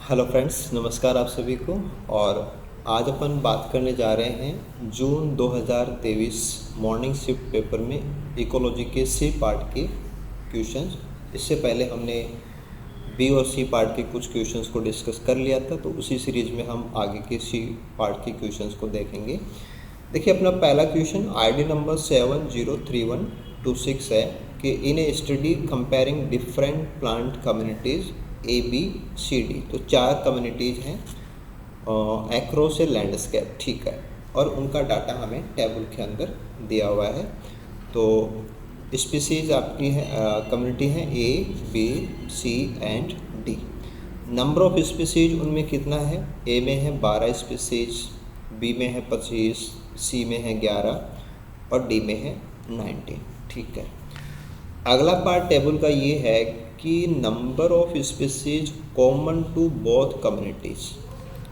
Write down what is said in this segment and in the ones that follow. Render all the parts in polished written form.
Hello friends, नमस्कार आप सभी को। और आज अपन बात करने जा रहे हैं जून 2023 मॉर्निंग शिफ्ट पेपर में इकोलॉजी के सी पार्ट के क्वेश्चंस। इससे पहले हमने बी और सी पार्ट के कुछ क्वेश्चंस को डिस्कस कर लिया था, तो उसी सीरीज में हम आगे के सी पार्ट के क्वेश्चंस को देखेंगे। देखिए, अपना पहला क्वेश्चन आईडी नंबर 703126 है कि in a study comparing different plant communities A B C D, तो 4 कम्युनिटीज़ हैं एक्रॉस ए लैंडस्केप, ठीक है। और उनका डाटा हमें टेबल के अंदर दिया हुआ है। तो स्पीसीज आपकी है, कम्युनिटी है A B C and D. Number of species उनमें कितना है? ए में है 12 स्पीसीज, बी में है 25, सी में है 11 और डी में है 19, ठीक है। अगला पार्ट टेबल का ये है कि number of species common to both communities,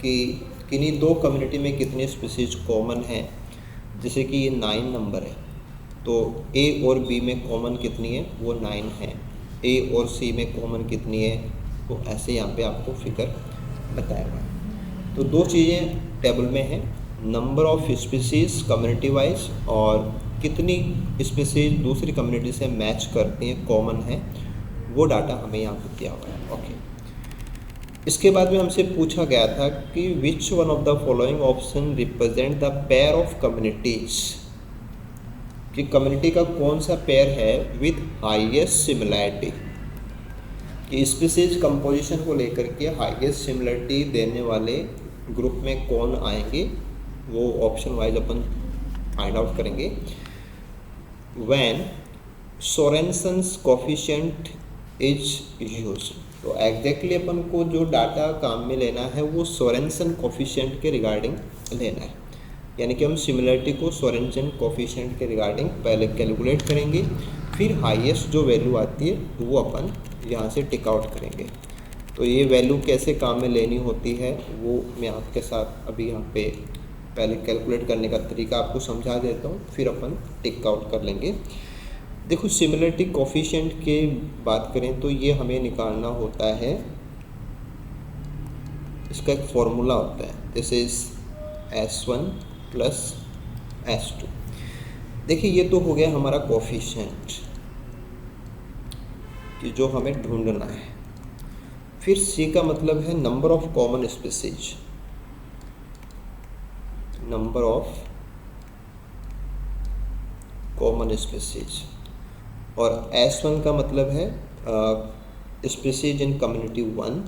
कि किन्हीं दो कम्युनिटी में कितने स्पीसीज कॉमन हैं। जैसे कि ये 9 नंबर है, तो ए और बी में कॉमन कितनी है? वो 9 है। ए और सी में कॉमन कितनी है? तो ऐसे यहाँ पे आपको फिगर बताया हुआ है। तो दो चीज़ें टेबल में हैं, number of species community wise और कितनी स्पीसीज दूसरी कम्युनिटी से मैच करती हैं, कॉमन है, वो डाटा हमें यहाँ पे दिया हुआ है। ओके, इसके बाद में हमसे पूछा गया था कि which one of the following option represent the pair of communities, कि कम्युनिटी का कौन सा पेयर है विद हाईएस्ट सिमिलैरिटी, कि स्पीसीज कंपोजिशन को लेकर के हाईएस्ट सिमिलरिटी देने वाले ग्रुप में कौन आएंगे, वो ऑप्शन वाइज अपन फाइंड आउट करेंगे। व्हेन सोरेनसन्स कोफिशिएंट इज यूज्ड, तो एग्जैक्टली अपन को जो डाटा काम में लेना है वो सोरेनसन कोफिशिएंट के रिगार्डिंग लेना है। यानी कि हम सिमिलरिटी को सोरेनसन कोफिशिएंट के रिगार्डिंग पहले कैलकुलेट करेंगे, फिर हाईएस्ट जो वैल्यू आती है वो अपन यहाँ से टिक आउट करेंगे। तो ये वैल्यू कैसे काम में लेनी होती है वो मैं आपके साथ अभी यहाँ पे पहले कैलकुलेट करने का तरीका आपको समझा देता हूँ, फिर अपन टिक आउट कर लेंगे। देखो, सिमिलरिटी कोफिशिएंट के बात करें तो ये हमें निकालना होता है, इसका एक फॉर्मूला होता है, this is S1 plus S2। देखिए, ये तो हो गया हमारा कोफिशिएंट कि जो हमें ढूंढना है। फिर C का मतलब है number of common species, number of common species. और S1 का मतलब है species in community 1,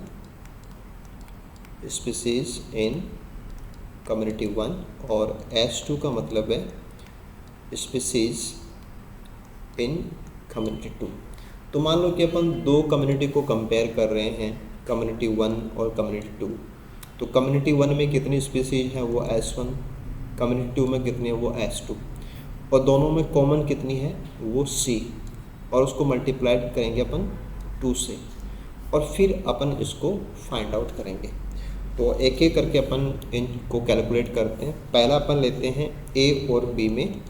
species in community 1। और S2 का मतलब है स्पीसीज इन कम्युनिटी 2। तो मान लो कि अपन दो कम्युनिटी को कंपेयर कर रहे हैं, कम्युनिटी 1 और कम्युनिटी 2। तो कम्युनिटी 1 में कितनी स्पीसीज हैं? वो S1। कम्युनिटी 2 में कितनी है? वो S2। और दोनों में कॉमन कितनी है? वो C। और उसको मल्टीप्लाई करेंगे अपन 2 से, और फिर अपन इसको फाइंड आउट करेंगे। तो एक एक करके अपन इनको कैलकुलेट करते हैं। पहला अपन लेते हैं A और B में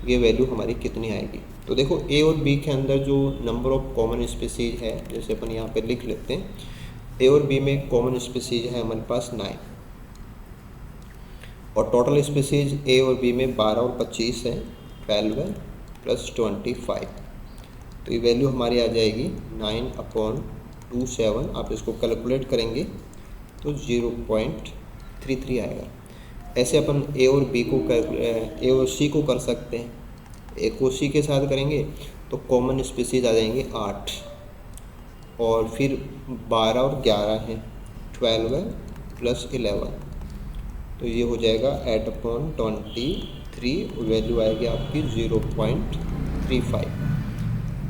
ये वैल्यू हमारी कितनी आएगी। तो देखो, A और B के अंदर जो नंबर ऑफ कॉमन स्पीसीज है, जैसे अपन यहाँ पे लिख लेते हैं, A और B में कॉमन स्पीसीज है हमारे पास 9, और टोटल स्पीसीज A और B में 12 और 25 है, 12 है प्लस 25। तो ये वैल्यू हमारी आ जाएगी 9/27। आप इसको कैलकुलेट करेंगे तो 0.33 आएगा। ऐसे अपन A और B को A और C को कर सकते हैं। A को C के साथ करेंगे तो कॉमन स्पीसीज आ जाएंगे 8, और फिर 12 और 11 हैं, 12 है प्लस 11। तो ये हो जाएगा 8/23, वैल्यू आएगी आपकी 0.35।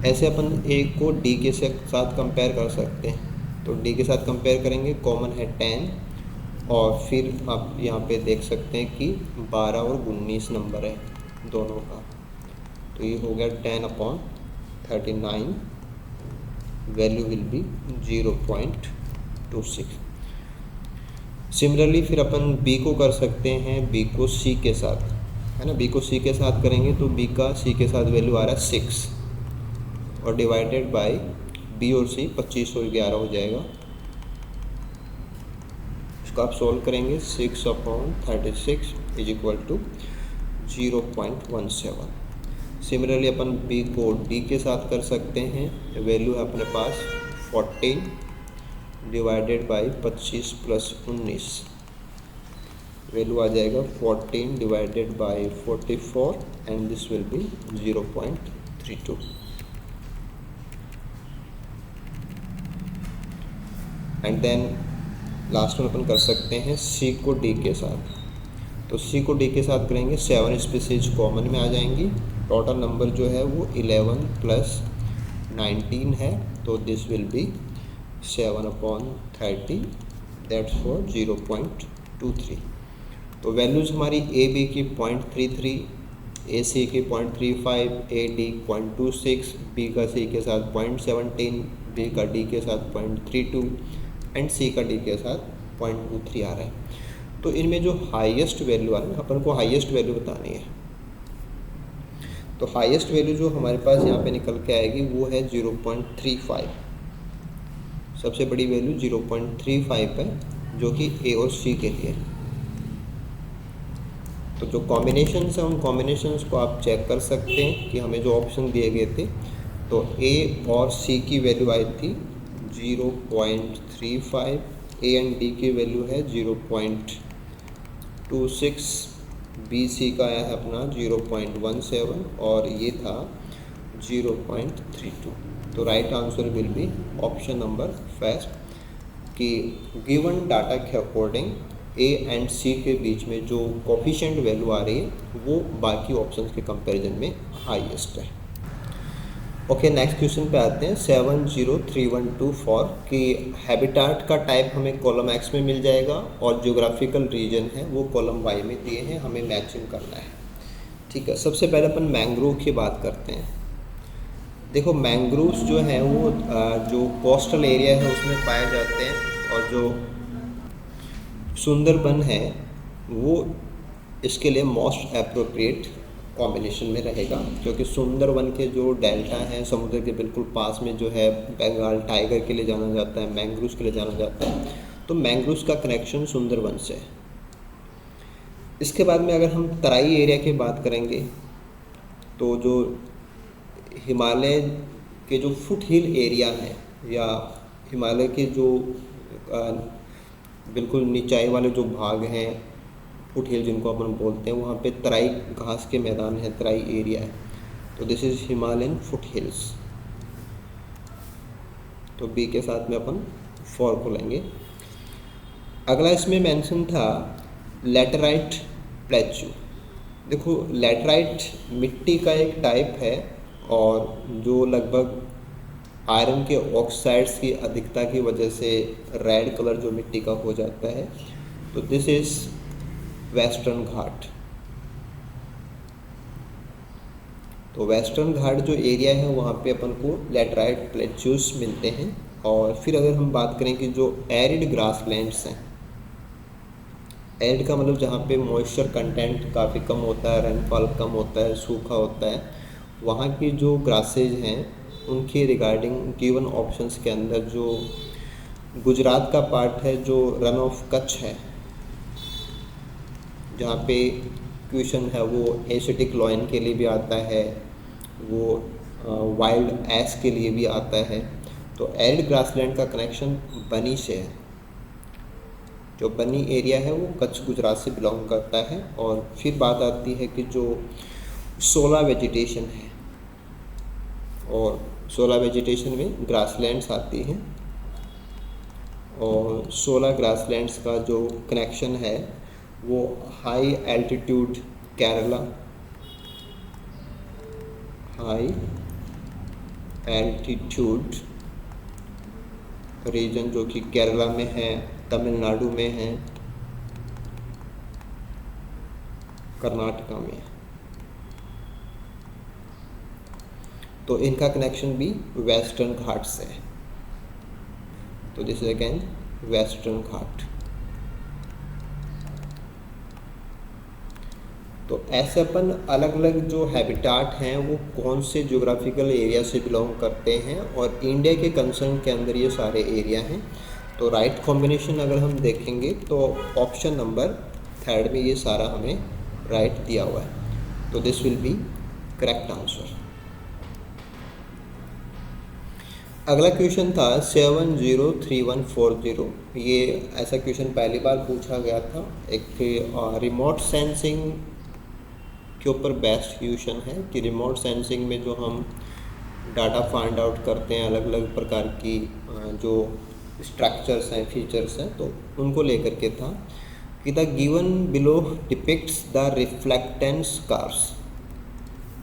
ऐसे अपन A को D के साथ कंपेयर कर सकते हैं। तो D के साथ कंपेयर करेंगे, कॉमन है 10, और फिर आप यहाँ पे देख सकते हैं कि 12 और 19 नंबर है दोनों का। तो ये हो गया 10/39, वैल्यू विल बी 0.26। सिमिलरली फिर अपन B को कर सकते हैं, B को C के साथ, है ना। B को C के साथ करेंगे तो B का C के साथ वैल्यू आ रहा है 6, और डिवाइडेड बाय B और C 25 और 11 हो जाएगा, इसको आप सोल्व करेंगे 6/36 इज इक्वल टू 0.17। सिमिलरली अपन बी को डी के साथ कर सकते हैं। वैल्यू है अपने पास 14 डिवाइडेड बाई 25 + 19, वैल्यू आ जाएगा 14 divided by 44 and this will be 0.32। And then last में अपन कर सकते हैं सी को डी के साथ। तो सी को डी के साथ करेंगे, 7 स्पीसीज कॉमन में आ जाएंगी। टोटल नंबर जो है वो 11 + 19 है, तो this will B 7/30, that's for 0.23। तो वैल्यूज़ हमारी ए बी की 0.33, ए सी की 0.35, ए डी 0.26, बी का सी के साथ 0.17, बी का डी के साथ 0.32 एंड सी का डी के साथ 0.23 आ रहा है। तो इनमें जो हाईएस्ट वैल्यू आ रहा है, अपन को हाईएस्ट वैल्यू बतानी है। तो हाईएस्ट वैल्यू जो हमारे पास यहाँ पे निकल के आएगी वो है 0.35। सबसे बड़ी वैल्यू 0.35 है, जो कि ए और सी के लिए। तो जो कॉम्बिनेशंस हैं उन कॉम्बिनेशंस को आप चेक कर सकते हैं कि हमें जो ऑप्शन दिए गए थे, तो ए और सी की वैल्यू आई थी 0.35, ए एंड डी की वैल्यू है 0.26, बी सी का आया है अपना 0.17 और ये था 0.32। तो right answer will be option number first, कि गिवन डाटा के अकॉर्डिंग ए एंड सी के बीच में जो कोफिशिएंट वैल्यू आ रही है वो बाकी ऑप्शंस के कंपैरिजन में हाईएस्ट है। ओके, नेक्स्ट क्वेश्चन पे आते हैं। 70312 कि हैबिटाट का टाइप हमें कॉलम एक्स में मिल जाएगा और ज्योग्राफिकल रीजन है वो कॉलम वाई में दिए हैं, हमें मैचिंग करना है। ठीक है, सबसे पहले अपन मैंग्रोव की बात करते हैं। देखो, मैंग्रोव्स जो हैं वो जो कोस्टल एरिया है उसमें पाए जाते हैं, और जो सुंदरबन है वो इसके लिए मोस्ट एप्रोप्रिएट कॉम्बिनेशन में रहेगा, क्योंकि सुंदरबन के जो डेल्टा हैं समुद्र के बिल्कुल पास में जो है, बंगाल टाइगर के लिए जाना जाता है, मैंग्रोव्स के लिए जाना जाता है, तो मैंग्रोव्स का कनेक्शन सुंदरबन से है। इसके बाद में अगर हम तराई एरिया की बात करेंगे, तो जो हिमालय के जो फुट हिल एरिया हैं या हिमालय के जो बिल्कुल निचाई वाले जो भाग हैं, फुट हिल जिनको अपन बोलते हैं, वहाँ पे तराई घास के मैदान है, तराई एरिया है, तो this is Himalayan foot hills. तो बी के साथ में अपन 4 को लेंगे। अगला इसमें मेंशन था लैटेराइट प्लेट्यू। देखो, लैटेराइट मिट्टी का एक टाइप है और जो लगभग आयरन के ऑक्साइड्स की अधिकता की वजह से रेड कलर जो मिट्टी का हो जाता है, तो दिस इज वेस्टर्न घाट। तो वेस्टर्न घाट जो एरिया है वहाँ पे अपन को लैटेराइट प्लेट्यूस मिलते हैं। और फिर अगर हम बात करें कि जो एरिड ग्रासलैंड्स हैं, एरिड का मतलब जहाँ पे मॉइस्चर कंटेंट काफ़ी कम होता है, रेनफॉल कम होता है, सूखा होता है, वहाँ की जो ग्रासेज हैं उनके रिगार्डिंग गिवन ऑप्शंस के अंदर जो गुजरात का पार्ट है, जो रन ऑफ कच्छ है, जहाँ पे क्वेश्चन है वो एसिटिक लॉइन के लिए भी आता है, वो वाइल्ड एस के लिए भी आता है। तो एरिड ग्रासलैंड का कनेक्शन बनी से है। जो बनी एरिया है वो कच्छ गुजरात से बिलोंग करता है। और फिर बात आती है कि जो सोला वेजिटेशन है, और सोला वेजिटेशन में ग्रासलैंड्स आती हैं, और सोला ग्रासलैंड्स का जो कनेक्शन है वो high altitude Kerala, high altitude region जो कि केरला में है, तमिलनाडु में है, कर्नाटका में है, तो इनका कनेक्शन भी वेस्टर्न घाट से है। तो दिस इज अगेन वेस्टर्न घाट। तो ऐसे अपन अलग अलग जो हैबिटाट हैं वो कौन से ज्योग्राफिकल एरिया से बिलोंग करते हैं, और इंडिया के कंसर्न के अंदर ये सारे एरिया हैं। तो राइट कॉम्बिनेशन अगर हम देखेंगे तो ऑप्शन नंबर 3 में ये सारा हमें राइट दिया हुआ है, तो this will B correct answer. अगला क्वेश्चन था 703140। ये ऐसा क्वेश्चन पहली बार पूछा गया था। एक रिमोट सेंसिंग के ऊपर बेस्ट क्वेश्चन है कि रिमोट सेंसिंग में जो हम डाटा फाइंड आउट करते हैं, अलग अलग प्रकार की जो स्ट्रक्चर्स हैं, फीचर्स हैं, तो उनको लेकर के था कि the given below depicts the reflectance curves,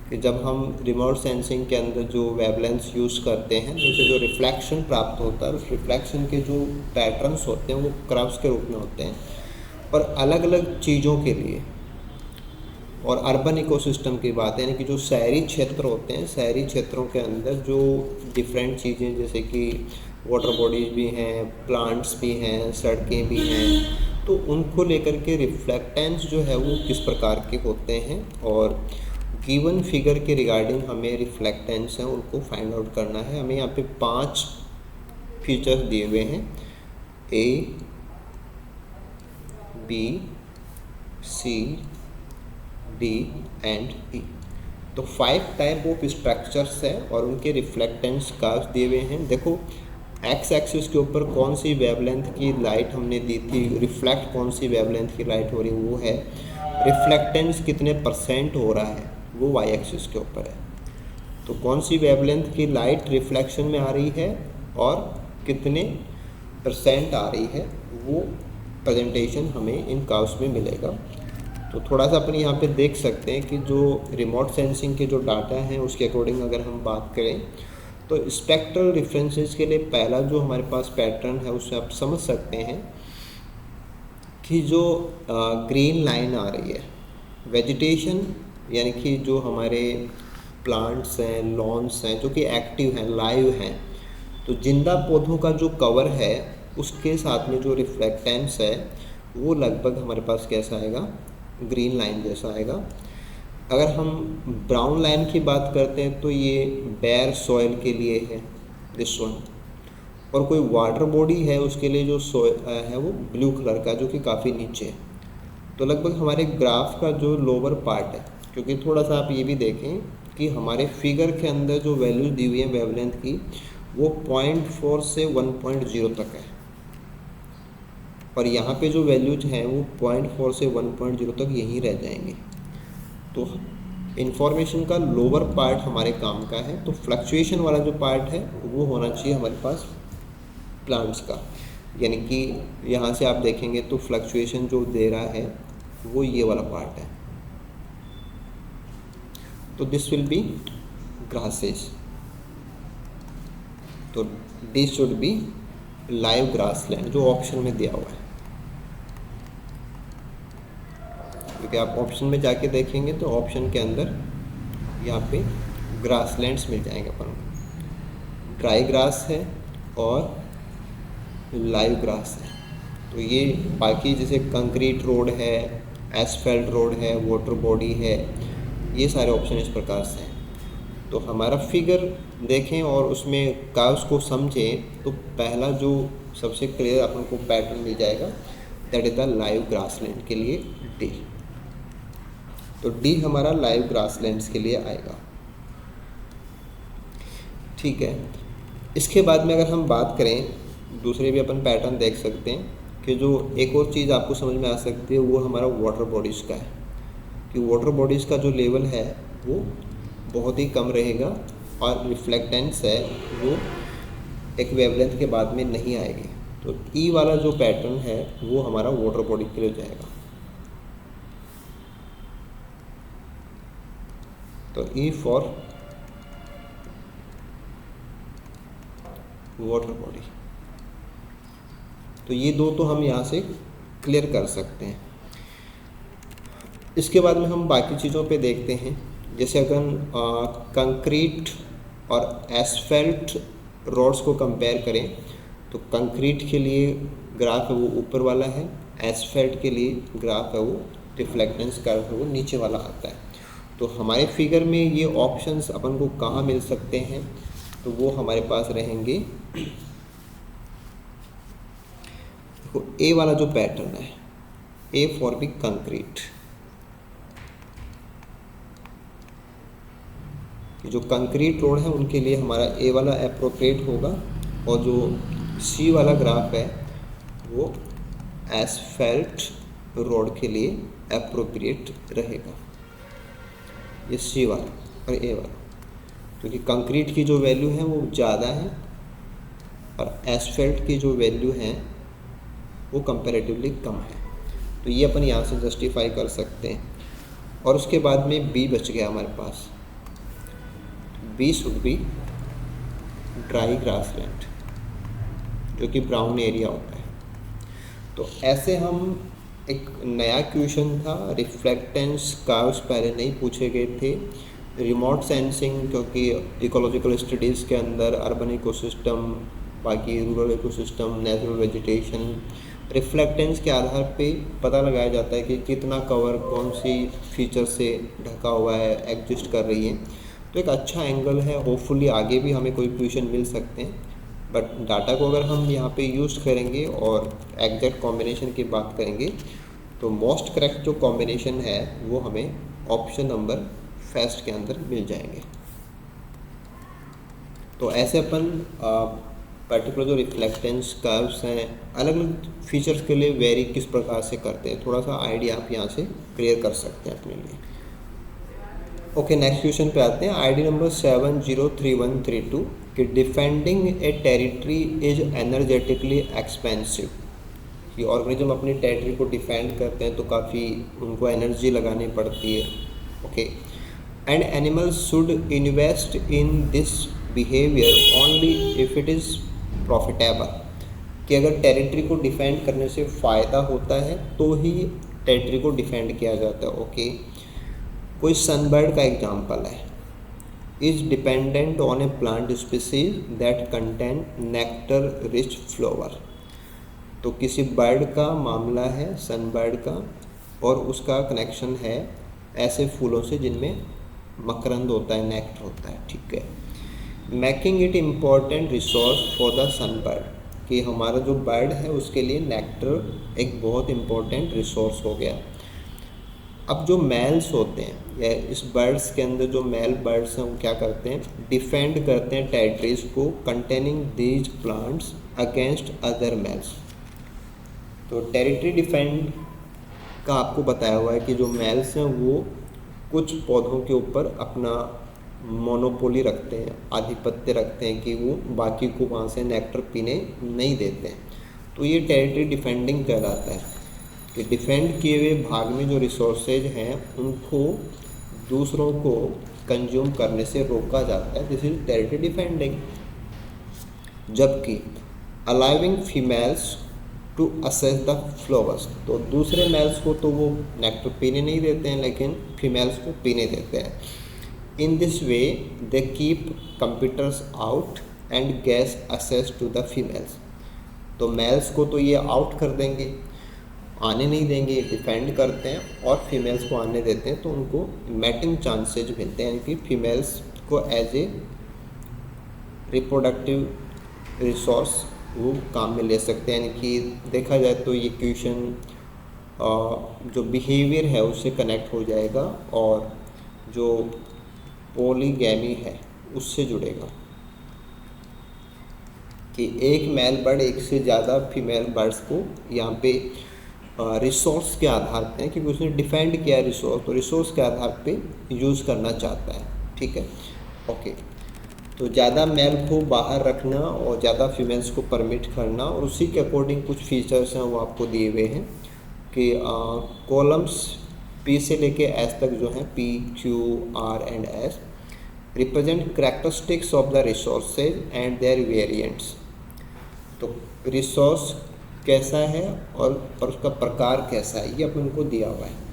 कि जब हम रिमोट सेंसिंग के अंदर जो वेवलेंथ यूज़ करते हैं उनसे जो रिफ्लेक्शन प्राप्त होता है, उस रिफ्लेक्शन के जो पैटर्न्स होते हैं वो कर्व्स के रूप में होते हैं। और अलग अलग चीज़ों के लिए, और अर्बन इकोसिस्टम की बात है, यानी कि जो शहरी क्षेत्र होते हैं, शहरी क्षेत्रों के अंदर जो डिफरेंट चीज़ें जैसे कि वाटर बॉडीज भी हैं, प्लांट्स भी हैं, सड़कें भी हैं, तो उनको लेकर के रिफ्लेक्टेंस जो है वो किस प्रकार के होते हैं, और गिवन फिगर के रिगार्डिंग हमें रिफ्लेक्टेंस हैं उनको फाइंड आउट करना है। हमें यहाँ पे 5 फीचर्स दिए हुए हैं, ए, बी, सी, डी एंड ई। तो 5 टाइप ऑफ स्ट्रक्चर्स हैं और उनके रिफ्लेक्टेंस कर्व्स दिए हुए हैं। देखो एक्स एक्सिस के ऊपर कौन सी वेवलेंथ की लाइट हमने दी थी, रिफ्लेक्ट कौन सी वेवलेंथ की लाइट हो रही है वो है, रिफ्लेक्टेंस कितने % हो रहा है वो वाई एक्सिस के ऊपर है। तो कौन सी वेवलेंथ की लाइट रिफ्लेक्शन में आ रही है और कितने % आ रही है वो प्रेजेंटेशन हमें इन कर्व्स में मिलेगा। तो थोड़ा सा अपन यहाँ पे देख सकते हैं कि जो रिमोट सेंसिंग के जो डाटा हैं उसके अकॉर्डिंग अगर हम बात करें तो स्पेक्ट्रल डिफरेंसेस के लिए पहला जो हमारे पास पैटर्न है उससे आप समझ सकते हैं कि जो ग्रीन लाइन आ रही है वेजिटेशन, यानी कि जो हमारे प्लांट्स हैं, लॉन्स हैं जो कि एक्टिव हैं, लाइव हैं, तो जिंदा पौधों का जो कवर है उसके साथ में जो रिफ्लेक्टेंस है वो लगभग हमारे पास कैसा आएगा, ग्रीन लाइन जैसा आएगा। अगर हम ब्राउन लाइन की बात करते हैं तो ये बेयर सॉइल के लिए है दिस वन, और कोई वाटर बॉडी है उसके लिए जो सॉइल है वो ब्लू कलर का जो कि काफ़ी नीचे है। तो लगभग हमारे ग्राफ का जो लोअर पार्ट है, क्योंकि थोड़ा सा आप ये भी देखें कि हमारे फिगर के अंदर जो वैल्यूज दी हुई है वेवलेंथ की वो 0.4 से 1.0 तक है, और यहाँ पे जो वैल्यूज हैं वो 0.4 से 1.0 तक यहीं रह जाएंगे। तो इंफॉर्मेशन का लोअर पार्ट हमारे काम का है, तो फ्लक्चुएशन वाला जो पार्ट है वो होना चाहिए हमारे पास प्लांट्स का, यानी कि यहाँ से आप देखेंगे तो फ्लक्चुएशन जो दे रहा है वो ये वाला पार्ट है। तो दिस विल बी ग्रासेस, तो this should be live grassland जो ऑप्शन में दिया हुआ है, क्योंकि आप ऑप्शन में जाके देखेंगे तो ऑप्शन के अंदर यहाँ पे ग्रासलैंड्स मिल जाएंगे अपन को, ड्राई ग्रास है और लाइव ग्रास है। तो ये बाकी जैसे कंक्रीट रोड है, एसफेल्ट रोड है, वाटर बॉडी है, ये सारे ऑप्शन इस प्रकार से हैं। तो हमारा फिगर देखें और उसमें कर्व्स को समझें तो पहला जो सबसे क्लियर अपन को पैटर्न मिल जाएगा that is the live grassland के लिए डी। तो डी हमारा लाइव ग्रासलैंड्स के लिए आएगा, ठीक है। इसके बाद में अगर हम बात करें दूसरे भी अपन पैटर्न देख सकते हैं कि जो एक और चीज़ आपको समझ में आ सकती है वो हमारा वाटर बॉडीज़ का है, कि वाटर बॉडीज़ का जो लेवल है वो बहुत ही कम रहेगा और रिफ्लेक्टेंस है वो एक वेवलेंथ के बाद में नहीं आएगी। तो ई वाला जो पैटर्न है वो हमारा वाटर बॉडी के लिए जाएगा। तो ई फॉर वाटर बॉडी। तो ये दो तो हम यहाँ से क्लियर कर सकते हैं। इसके बाद में हम बाकी चीज़ों पे देखते हैं, जैसे अगर कंक्रीट और एसफेल्ट रोड्स को कंपेयर करें तो कंक्रीट के लिए ग्राफ है वो ऊपर वाला है, एसफेल्ट के लिए ग्राफ है वो रिफ्लेक्टेंस कर्व है वो नीचे वाला आता है। तो हमारे फिगर में ये ऑप्शंस अपन को कहाँ मिल सकते हैं, तो वो हमारे पास रहेंगे देखो ए वाला जो पैटर्न है, ए फॉर बी कंक्रीट, जो कंक्रीट रोड है उनके लिए हमारा ए वाला अप्रोप्रिएट होगा, और जो सी वाला ग्राफ है वो एसफेल्ट रोड के लिए अप्रोप्रिएट रहेगा, ये सी वाला और ए वाला, क्योंकि कंक्रीट की जो वैल्यू है वो ज़्यादा है और एसफेल्ट की जो वैल्यू है वो कंपैरेटिवली कम है। तो ये अपन यहाँ से जस्टिफाई कर सकते हैं। और उसके बाद में बी बच गया हमारे पास, B should be dry grassland, जो कि ब्राउन एरिया होता है। तो ऐसे हम, एक नया क्वेश्चन था, रिफ्लेक्टेंस कर्व्स पहले नहीं पूछे गए थे, रिमोट सेंसिंग, क्योंकि इकोलॉजिकल स्टडीज़ के अंदर अर्बन इकोसिस्टम, बाकी rural ecosystem, natural vegetation, reflectance के आधार पे पता लगाया जाता है कि कितना कवर कौन सी फीचर से ढका हुआ है, एग्जिस्ट कर रही है। तो एक अच्छा एंगल है, होपफुली आगे भी हमें कोई क्वेश्चन मिल सकते हैं, बट डाटा को अगर हम यहाँ पे यूज़ करेंगे और एग्जैक्ट कॉम्बिनेशन की बात करेंगे तो मोस्ट करेक्ट जो कॉम्बिनेशन है वो हमें ऑप्शन नंबर फर्स्ट के अंदर मिल जाएंगे। तो ऐसे अपन पर्टिकुलर जो रिफ्लेक्टेंस कर्व्स हैं अलग अलग फीचर्स के लिए वेरी किस प्रकार से करते हैं, थोड़ा सा आइडिया आप यहाँ से क्लियर कर सकते हैं अपने लिए। ओके, नेक्स्ट क्वेश्चन पे आते हैं। आईडी नंबर 703132 कि defending A territory is energetically expensive, कि ऑर्गेनिज्म अपनी टेरिटरी को डिफेंड करते हैं तो काफ़ी उनको एनर्जी लगानी पड़ती है। Okay, and animals should invest in this behaviour only if it is profitable, कि अगर टेरिटरी को डिफेंड करने से फ़ायदा होता है तो ही टेरिटरी को डिफेंड किया जाता है। ओके, कोई सनबर्ड का एग्जांपल है, is dependent on A plant species that contain nectar rich flower. तो किसी बर्ड का मामला है, सनबर्ड का, और उसका कनेक्शन है ऐसे फूलों से जिनमें मकरंद होता है, नेक्टर होता है। ठीक है, making it important resource for the sunbird, कि हमारा जो बर्ड है उसके लिए नेक्टर एक बहुत इम्पोर्टेंट रिसोर्स हो गया। अब जो मेल्स होते हैं या इस बर्ड्स के अंदर जो मेल बर्ड्स हैं वो क्या करते हैं, डिफेंड करते हैं टेरिटरीज को containing these plants against other males. तो टेरिटरी डिफेंड का आपको बताया हुआ है कि जो मेल्स हैं वो कुछ पौधों के ऊपर अपना मोनोपोली रखते हैं, आधिपत्य रखते हैं, कि वो बाकी को वहाँ से नेक्टर पीने नहीं देते हैं। तो ये टेरिटरी डिफेंडिंग कहलाता है, कि डिफेंड किए हुए भाग में जो रिसोर्सेज हैं उनको दूसरों को कंज्यूम करने से रोका जाता है, दिस इज टेरिटरी डिफेंडिंग। जबकि allowing females to access the flowers, तो दूसरे मेल्स को तो वो नेक्टर पीने नहीं देते हैं लेकिन फीमेल्स को पीने देते हैं। In this way they keep competitors out and gain access to the females. तो मेल्स को तो ये आउट कर देंगे, आने नहीं देंगे, डिफेंड करते हैं, और फीमेल्स को आने देते हैं, तो उनको मैटिंग चांसेज मिलते हैं, यानी कि फीमेल्स को एज ए रिप्रोडक्टिव रिसोर्स वो काम में ले सकते हैं। यानी कि देखा जाए तो ये क्वेश्चन जो बिहेवियर है उससे कनेक्ट हो जाएगा और जो पॉलीगैमी है उससे जुड़ेगा, कि एक मेल बर्ड एक से ज़्यादा फीमेल बर्ड्स को यहाँ पे रिसोर्स के आधार पे है, क्योंकि उसने डिफेंड किया रिसोर्स, तो रिसोर्स के आधार पे यूज़ करना चाहता है। ठीक है, ओके। तो ज़्यादा मेल को बाहर रखना और ज़्यादा फीमेल्स को परमिट करना, और उसी के अकॉर्डिंग कुछ फीचर्स हैं वो आपको दिए हुए हैं, कि कॉलम्स पी से लेके एस तक जो हैं, P Q R and S, represent characteristics of the resources and their variants. तो रिसोर्स कैसा है और उसका प्रकार कैसा है, ये अपन को दिया हुआ है।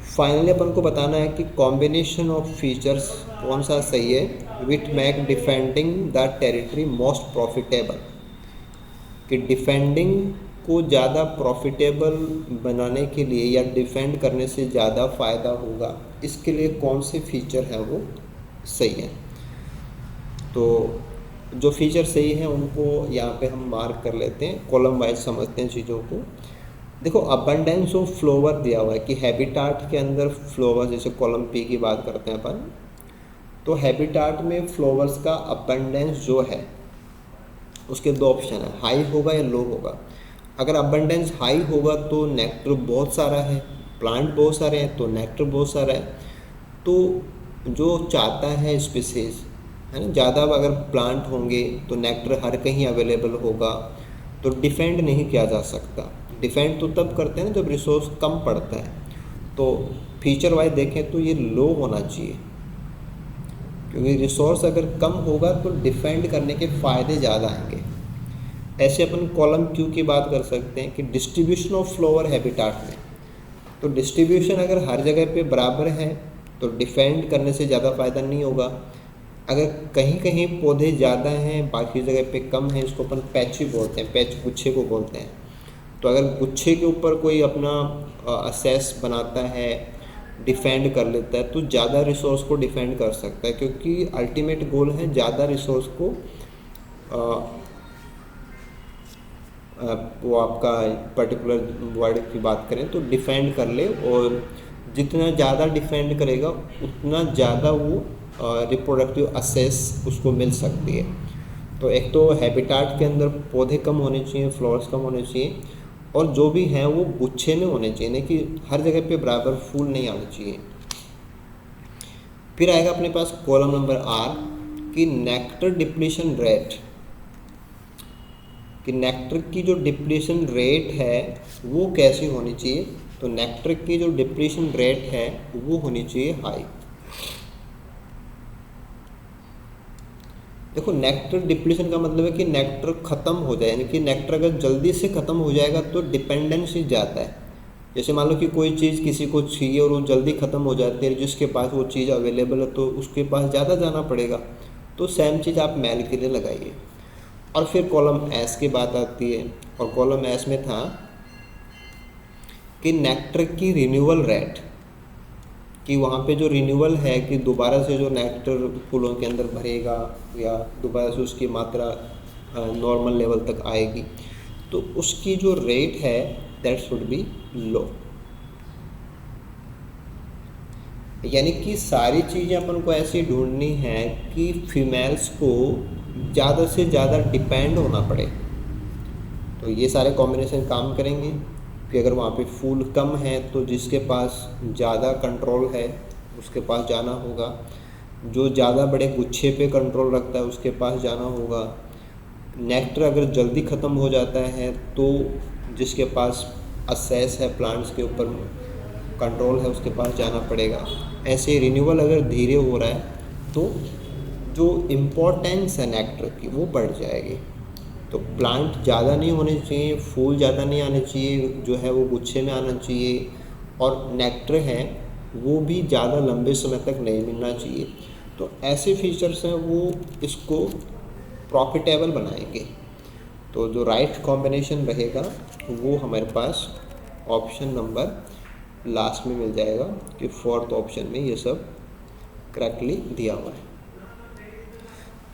फाइनली अपन को बताना है कि कॉम्बिनेशन ऑफ फीचर्स कौन सा सही है which make defending the territory most profitable, कि डिफेंडिंग को ज़्यादा प्रॉफिटेबल बनाने के लिए या डिफेंड करने से ज़्यादा फ़ायदा होगा, इसके लिए कौन से फीचर हैं वो सही है। तो जो फीचर सही है उनको यहाँ पे हम मार्क कर लेते हैं, कॉलम वाइज समझते हैं चीज़ों को। देखो अबंडेंस ऑफ फ्लोवर दिया हुआ है कि हैबिटाट के अंदर फ्लोवर, जैसे कॉलम पी की बात करते हैं अपन, तो हैबिटाट में फ्लोवर्स का अबंडेंस जो है उसके दो ऑप्शन है, हाई होगा या लो होगा। अगर अबंडेंस हाई होगा तो नेक्टर बहुत सारा है, प्लांट बहुत सारे हैं तो नेक्टर बहुत सारा है। तो जो चाहता है स्पीसीज है ना, ज़्यादा अगर प्लांट होंगे तो नेक्टर हर कहीं अवेलेबल होगा, तो डिफेंड नहीं किया जा सकता। डिफेंड तो तब करते हैं ना जब रिसोर्स कम पड़ता है। तो फीचर वाइज देखें तो ये लो होना चाहिए, क्योंकि रिसोर्स अगर कम होगा तो डिफेंड करने के फ़ायदे ज़्यादा आएंगे। ऐसे अपन कॉलम क्यू की बात कर सकते हैं कि डिस्ट्रीब्यूशन ऑफ फ्लोवर हैबिटाट में, तो डिस्ट्रीब्यूशन अगर हर जगह पे बराबर है तो डिफेंड करने से ज़्यादा फ़ायदा नहीं होगा। अगर कहीं कहीं पौधे ज़्यादा हैं बाकी जगह पे कम है, इसको अपन पैच ही बोलते हैं, पैच गुच्छे को बोलते हैं। तो अगर गुच्छे के ऊपर कोई अपना असेस बनाता है, डिफेंड कर लेता है, तो ज़्यादा रिसोर्स को डिफेंड कर सकता है, क्योंकि अल्टीमेट गोल है ज़्यादा रिसोर्स को वो आपका पर्टिकुलर वर्ड की बात करें तो डिफेंड कर ले, और जितना ज़्यादा डिफेंड करेगा उतना ज़्यादा वो रिप्रोडक्टिव असेस उसको मिल सकती है। तो एक तो हैबिटाट के अंदर पौधे कम होने चाहिए, फ्लावर्स कम होने चाहिए, और जो भी हैं वो गुच्छे में होने चाहिए, नहीं कि हर जगह पे बराबर फूल नहीं आने चाहिए। फिर आएगा अपने पास कॉलम नंबर आर कि नेक्टर डिप्लीशन रेट, कि नेक्टर की जो डिप्लीशन रेट है वो कैसी होनी चाहिए। तो नेक्टर की जो डिप्लीशन रेट है वो होनी चाहिए हाई। देखो नेक्टर डिप्लीशन का मतलब है कि नेक्टर ख़त्म हो जाए, यानी कि नेक्टर अगर जल्दी से ख़त्म हो जाएगा तो डिपेंडेंसी जाता है। जैसे मान लो कि कोई चीज़ किसी को चाहिए और वो जल्दी ख़त्म हो जाती है, जिसके पास वो चीज़ अवेलेबल है तो उसके पास ज़्यादा जाना पड़ेगा। तो सेम चीज़ आप मेल के लिए लगाइए। और फिर कॉलम एस की बात आती है, और कॉलम एस में था कि नेक्टर की रिन्यूअल रेट, कि वहाँ पे जो रिन्यूअल है कि दोबारा से जो नेक्टर फूलों के अंदर भरेगा या दोबारा से उसकी मात्रा नॉर्मल लेवल तक आएगी, तो उसकी जो रेट है दैट शुड बी लो। यानी कि सारी चीज़ें अपन को ऐसी ढूंढनी है कि फीमेल्स को ज़्यादा से ज़्यादा डिपेंड होना पड़े। तो ये सारे कॉम्बिनेशन काम करेंगे कि अगर वहाँ पे फूल कम है तो जिसके पास ज़्यादा कंट्रोल है उसके पास जाना होगा, जो ज़्यादा बड़े गुच्छे पे कंट्रोल रखता है उसके पास जाना होगा। नेक्टर अगर जल्दी ख़त्म हो जाता है तो जिसके पास असेस है प्लांट्स के ऊपर कंट्रोल है उसके पास जाना पड़ेगा। ऐसे रिन्यूअल अगर धीरे हो रहा है तो जो इम्पोर्टेंस है नेक्टर की वो बढ़ जाएगी। तो प्लांट ज़्यादा नहीं होने चाहिए, फूल ज़्यादा नहीं आने चाहिए, जो है वो गुच्छे में आना चाहिए, और नेक्टर है वो भी ज़्यादा लंबे समय तक नहीं मिलना चाहिए। तो ऐसे फीचर्स हैं वो इसको प्रॉफिटेबल बनाएंगे। तो जो राइट कॉम्बिनेशन रहेगा वो हमारे पास ऑप्शन नंबर लास्ट में मिल जाएगा कि फोर्थ ऑप्शन में ये सब करेक्टली दिया हुआ है।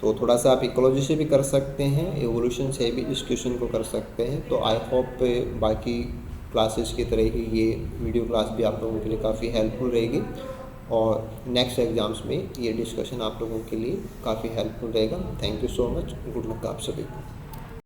तो थोड़ा सा आप इकोलॉजी से भी कर सकते हैं, एवोल्यूशन से भी इस क्वेश्चन को कर सकते हैं। तो आई होप बाकी क्लासेस की तरह ही ये वीडियो क्लास भी आप लोगों के लिए काफ़ी हेल्पफुल रहेगी, और नेक्स्ट एग्ज़ाम्स में ये डिस्कशन आप लोगों के लिए काफ़ी हेल्पफुल रहेगा। Thank you so much, good luck आप सभी को।